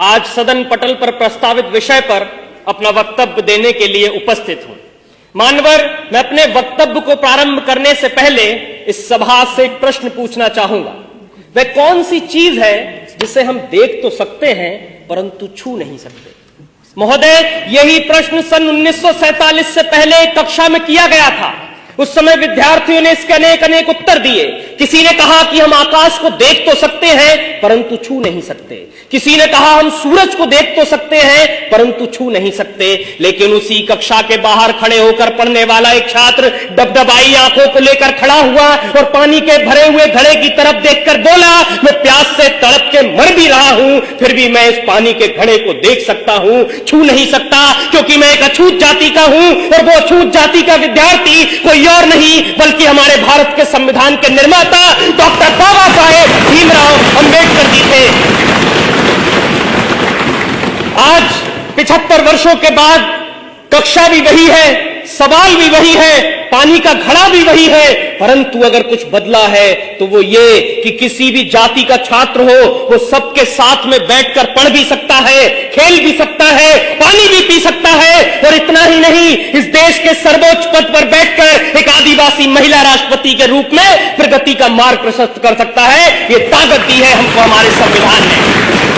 आज सदन पटल पर प्रस्तावित विषय पर अपना वक्तव्य देने के लिए उपस्थित हूं। मान्यवर, मैं अपने वक्तव्य को प्रारंभ करने से पहले इस सभा से एक प्रश्न पूछना चाहूंगा। वह कौन सी चीज है जिसे हम देख तो सकते हैं परंतु छू नहीं सकते? महोदय, यही प्रश्न सन 1947 से पहले कक्षा में किया गया था। उस समय विद्यार्थियों ने इसके अनेक अनेक उत्तर दिए। किसी ने कहा कि हम आकाश को देख तो सकते हैं परंतु छू नहीं सकते। किसी ने कहा हम सूरज को देख तो सकते हैं परंतु छू नहीं सकते। लेकिन उसी कक्षा के बाहर खड़े होकर पढ़ने वाला एक छात्र डबडबाई आंखों को लेकर खड़ा हुआ और पानी के भरे हुए घड़े की तरफ देखकर बोला, मैं प्यास से तड़प के मर भी रहा हूं, फिर भी मैं इस पानी के घड़े को देख सकता हूं, छू नहीं सकता, क्योंकि मैं एक अछूत जाति का हूं और वो अछूत जाति का विद्यार्थी कोई और नहीं बल्कि हमारे भारत के संविधान के निर्माता डॉक्टर बाबा साहेब भीमराव अंबेडकर जी थे। आज 75 वर्षों के बाद कक्षा भी वही है, सवाल भी वही है, पानी का घड़ा भी वही है, परंतु अगर कुछ बदला है तो वो ये कि किसी भी जाति का छात्र हो वो सबके साथ में बैठकर पढ़ भी सकता है, खेल भी सकता है, पानी भी पी सकता है, और इतना ही नहीं, इस देश के सर्वोच्च पद पर बैठकर एक आदिवासी महिला राष्ट्रपति के रूप में प्रगति का मार्ग प्रशस्त कर सकता है। ये ताकत दी है हमको हमारे संविधान ने।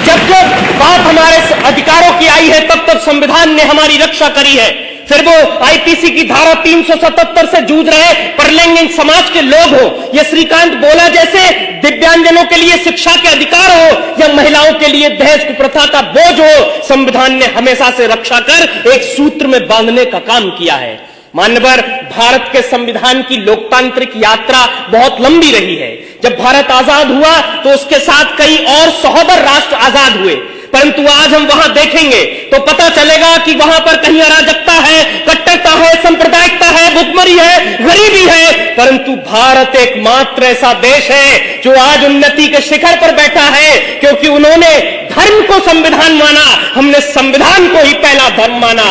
जब जब बात हमारे अधिकारों की आई है तब तब संविधान ने हमारी रक्षा करी है। फिर वो आईपीसी की धारा 377 से जूझ रहे परलैंगिक समाज के लोग हो, या श्रीकांत बोला जैसे दिव्यांगजनों के लिए शिक्षा के अधिकार हो, या महिलाओं के लिए दहेज कुप्रथा का बोझ हो, संविधान ने हमेशा से रक्षा कर एक सूत्र में बांधने का काम किया है। मान्यवर, भारत के संविधान की लोकतांत्रिक यात्रा बहुत लंबी रही है। जब भारत आजाद हुआ तो उसके साथ कई और सहोदर राष्ट्र आजाद हुए, परंतु आज हम वहां देखेंगे तो पता चलेगा कि वहां पर कहीं अराजकता है, कट्टरता है, सांप्रदायिकता है, भुखमरी है, गरीबी है, परंतु भारत एकमात्र ऐसा देश है जो आज उन्नति के शिखर पर बैठा है, क्योंकि उन्होंने धर्म को संविधान माना, हमने संविधान को ही पहला धर्म माना।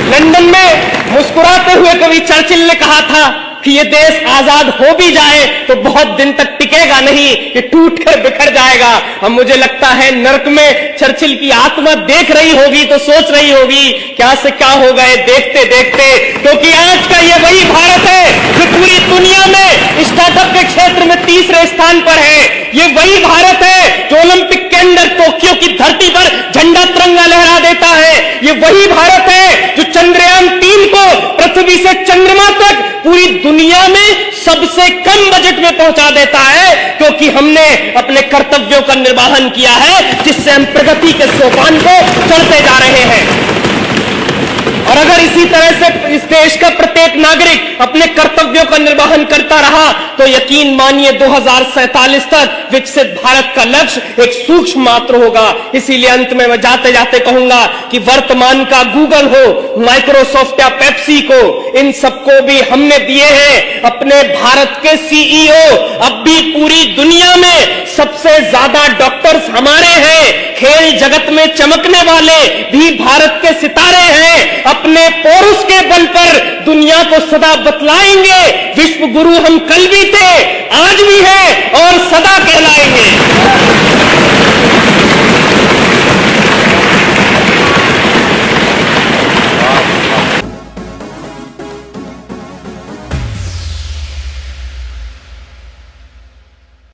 लंदन में मुस्कुराते हुए कवि चर्चिल ने कहा था कि ये देश आजाद हो भी जाए तो बहुत दिन तक टिकेगा नहीं, ये टूट कर बिखर जाएगा। अब मुझे लगता है नर्क में चर्चिल की आत्मा देख रही होगी तो सोच रही होगी क्या से क्या हो गए देखते देखते, क्योंकि आज का ये वही भारत है जो पूरी दुनिया में स्टार्टअप के क्षेत्र में तीसरे स्थान पर है। ये वही भारत है जो ओलंपिक के अंदर टोक्यो की धरती पर झंडा तिरंगा लहरा देता है। ये वही भारत है जो चंद्रयान 3 को पृथ्वी से चंद्रमा तक पूरी दुनिया में सबसे कम बजट में पहुंचा देता है, क्योंकि हमने अपने कर्तव्यों का निर्वहन किया है, जिससे हम प्रगति के सोपान को चढ़ते जा रहे हैं। और अगर इसी तरह से इस देश का प्रत्येक नागरिक अपने कर्तव्यों का निर्वहन करता रहा तो यकीन मानिए 2047 तक विकसित भारत का लक्ष्य एक सूक्ष्म मात्र होगा। इसीलिए अंत में मैं जाते जाते कहूंगा कि वर्तमान का गूगल हो, माइक्रोसॉफ्ट या पेप्सी को, इन सबको भी हमने दिए हैं अपने भारत के सीईओ। अब भी पूरी दुनिया में सबसे ज्यादा डॉक्टर्स हमारे हैं। खेल जगत में चमकने वाले भी भारत के सितारे हैं। अपने पौरुष के बल पर दुनिया को सदा बतलाएंगे विश्व गुरु हम कल भी थे, आज भी है